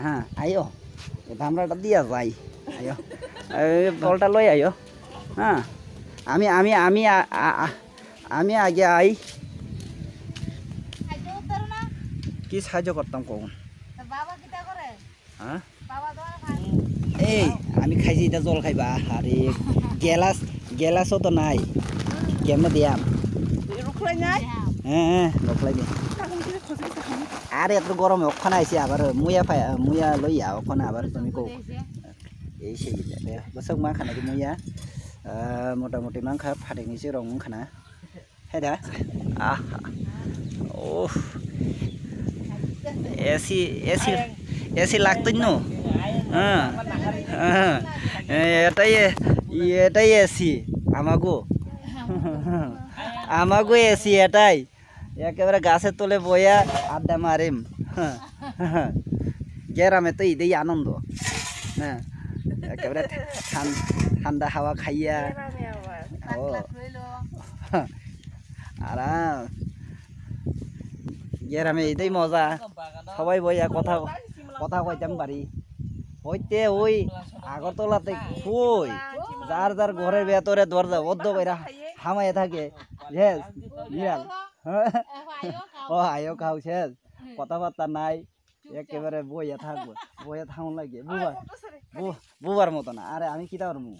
হ্যাঁ আইও ধামরাটা দিয়া যাই আইও বলটা লই আইও হ্যাঁ আমি আমি আমি আমি আগে আই কি সাহায্য করতাম কখন হ্যাঁ এই আমি খাইছি এটা জল খাইবা আরে গেলাসও তো নাই কেমনে দিয়াম হ্যাঁ লখলাই দি আরে এত গরমে ওখানে আইসি আবার মুয়া লইয়া ওখানে আবার তুমি কো এই সেই বসক মা খানা কি মুয়া মোটামুটি মাংখা ফাটেंगनिसो रं खाना है दा ओह एसी एसी एसी লাগতই নো এটাই এসি আমাগো এসি এটাই একেবারে গাছের তলে বইয়া আড্ডা মারিম গ্রামে তো ইদেই আনন্দ হ্যাঁ একেবারে ঠান্ডা হাওয়া খাইয়া আরাম গ্রামে এটাই মজা সবাই বইয়া কথা কথা কইতাম পারি হইতে ওই আগরতলাতে কই যার যার ঘরের ভেতরে দরজা বদ্ধ কইরা হামায় থাকে শেষ বিড়াল ও আয়ো খাও শেষ কথাবার্তা নাই একেবারে বইয়া থাকবো বইয়া থাকুন লাগে বুবার মতো না আরে আমি কিতা পারমু